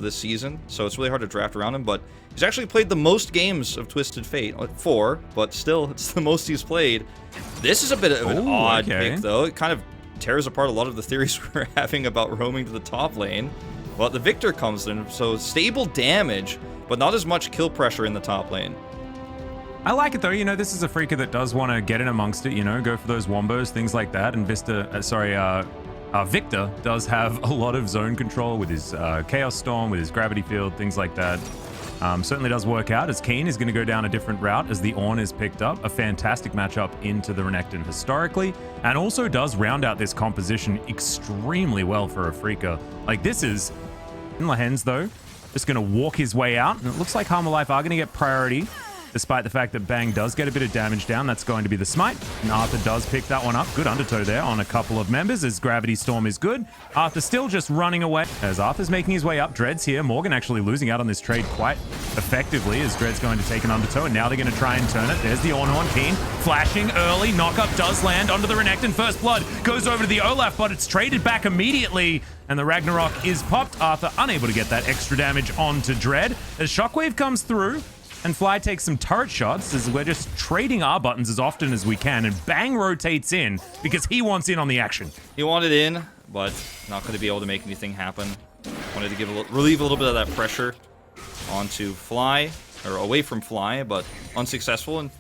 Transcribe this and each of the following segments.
this season, so it's really hard to draft around him, but he's actually played the most games of Twisted Fate, 4, but still, it's the most he's played. This is a bit of an odd pick, though. It kind of tears apart a lot of the theories we're having about roaming to the top lane. Well, the Victor comes in, so stable damage, but not as much kill pressure in the top lane. I like it though, you know, this is a Freaker that does want to get in amongst it, you know, go for those wombos, things like that, and Victor does have a lot of zone control with his Chaos Storm, with his Gravity Field, things like that. Certainly does work out, as Keen is going to go down a different route as the Ornn is picked up. A fantastic matchup into the Renekton historically, and also does round out this composition extremely well for a Freaker. Like, this is... Lehens, though, just going to walk his way out, and it looks like Harmalife are going to get priority, despite the fact that Bang does get a bit of damage down. That's going to be the smite, and Arthur does pick that one up. Good undertow there on a couple of members, as Gravity Storm is good. Arthur still just running away, as Arthur's making his way up. Dread's here. Morgan actually losing out on this trade quite effectively, as Dread's going to take an undertow, and now they're going to try and turn it. There's the Ornn. Keen flashing early. Knockup does land onto the Renekton. First blood goes over to the Olaf, but it's traded back immediately, and the Ragnarok is popped. Arthur unable to get that extra damage onto Dread, as Shockwave comes through, and Fly takes some turret shots, as we're just trading our buttons as often as we can, and Bang rotates in because he wants in on the action. He wanted in, but not going to be able to make anything happen. Wanted to give relieve a little bit of that pressure onto Fly, or away from Fly, but unsuccessful. And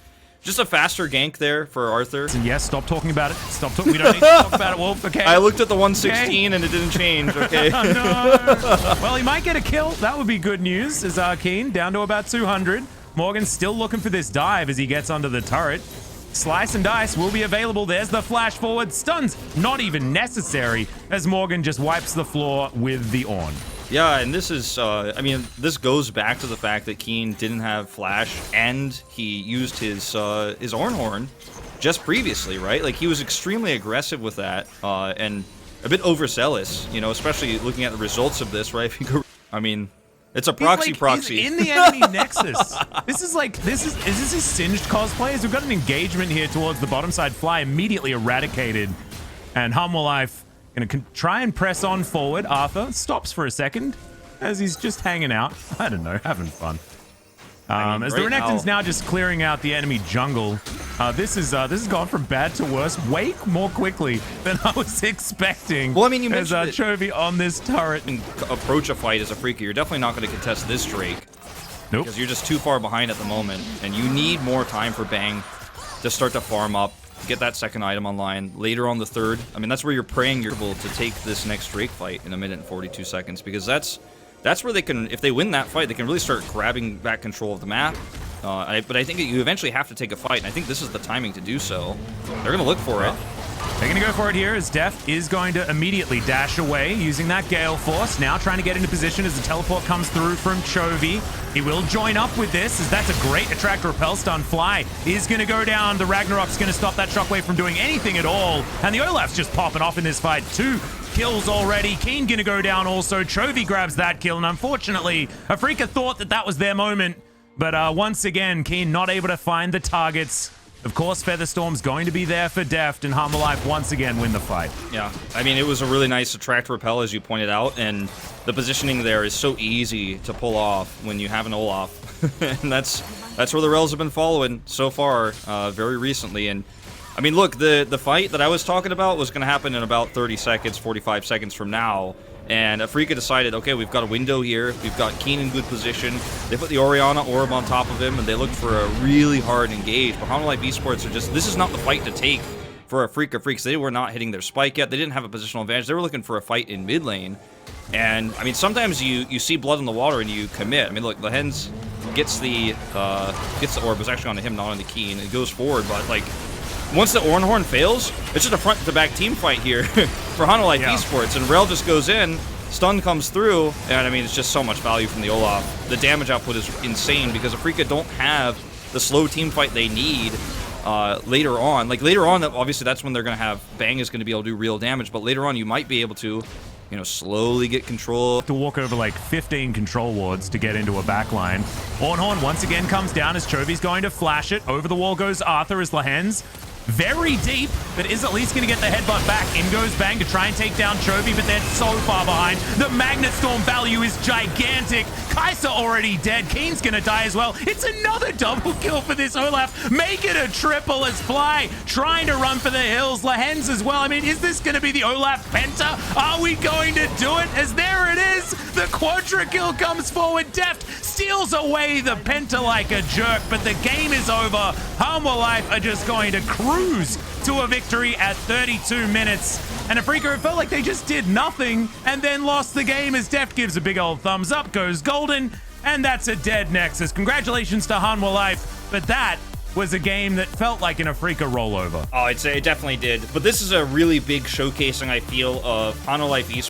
just a faster gank there for Arthur. And yes, stop talking about it. Stop talking. We don't need to talk about it, Wolf. Okay. I looked at the 116 and it didn't change. Okay. Oh, no. Well, he might get a kill. That would be good news. As Keen down to about 200. Morgan still looking for this dive as he gets under the turret. Slice and dice will be available. There's the flash forward. Stuns not even necessary, as Morgan just wipes the floor with the Ornn. Yeah, and this is, I mean, this goes back to the fact that Keen didn't have flash, and he used his Ornn Horn just previously, right? Like, he was extremely aggressive with that, and a bit overzealous, you know, especially looking at the results of this, right? If you go, I mean, it's a proxy. He's in the enemy nexus. This is his Singed cosplay? As we've got an engagement here towards the bottom side. Fly immediately eradicated, and Harmalife gonna try and press on forward. Arthur stops for a second as he's just hanging out. I don't know, having fun. As the Renekton's now just clearing out the enemy jungle. This has gone from bad to worse way more quickly than I was expecting. Well, I mean, you mentioned Chovy on this turret. And approach a fight as a Freaker, you're definitely not going to contest this Drake. Nope. Because you're just too far behind at the moment, and you need more time for Bang to start to farm up, get that second item online. Later on the third, I mean, that's where you're praying you're able to take this next Drake fight in 1 minute and 42 seconds, because that's where they can, if they win that fight, they can really start grabbing back control of the map. But I think you eventually have to take a fight, and I think this is the timing to do so. They're going to look for it. They're going to go for it here, as Deft is going to immediately dash away using that Gale Force. Now trying to get into position as the teleport comes through from Chovy. He will join up with this, as that's a great Attract Repel stun. Fly is going to go down. The Ragnarok's going to stop that Shockwave from doing anything at all. And the Olaf's just popping off in this fight. 2 kills already. Keen going to go down also. Chovy grabs that kill, and unfortunately, Afrika thought that was their moment. But once again, Keen not able to find the targets. Of course, Featherstorm's going to be there for Deft, and Harmalife once again win the fight. Yeah, I mean, it was a really nice Attract Repel, as you pointed out, and the positioning there is so easy to pull off when you have an Olaf. And that's where the Rels have been following so far, very recently. And I mean, look, the fight that I was talking about was going to happen in about 30 seconds, 45 seconds from now. And Afrika decided, okay, we've got a window here. We've got Keen in good position. They put the Orianna Orb on top of him, and they looked for a really hard engage. But Life Esports are just, this is not the fight to take for Afrika Freaks. They were not hitting their spike yet. They didn't have a positional advantage. They were looking for a fight in mid lane. And, I mean, sometimes you see blood in the water and you commit. I mean, look, Lehens gets the orb. It was actually on him, not on the Keen. It goes forward, but, like, once the Ornn Horn fails, it's just a front-to-back team fight here for Life Esports. And Rel just goes in, stun comes through, and I mean, it's just so much value from the Olaf. The damage output is insane because Afrika don't have the slow team fight they need later on. Like, later on, obviously, that's when they're going to have, Bang is going to be able to do real damage, but later on, you might be able to, you know, slowly get control. To walk over like 15 control wards to get into a backline. Ornn Horn once again comes down as Chovy's going to flash it. Over the wall goes Arthur as Lehens. Very deep, but is at least going to get the headbutt back. In goes Bang to try and take down Chovy, but they're so far behind. The Magnet Storm value is gigantic. Kai'Sa already dead. Keen's going to die as well. It's another double kill for this Olaf. Make it a triple as Fly trying to run for the hills. Lahens as well. I mean, is this going to be the Olaf Penta? Are we going to do it? As there it is. The Quadra kill comes forward. Deft steals away the Penta like a jerk, but the game is over. Harmwell Life are just going to cruise to a victory at 32 minutes. And Afrika, it felt like they just did nothing and then lost the game as Deft gives a big old thumbs up, goes golden, and that's a dead Nexus. Congratulations to Hanwha Life, but that was a game that felt like an Afrika rollover. Oh, I'd say it definitely did. But this is a really big showcasing, I feel, of Hanwha Life esports.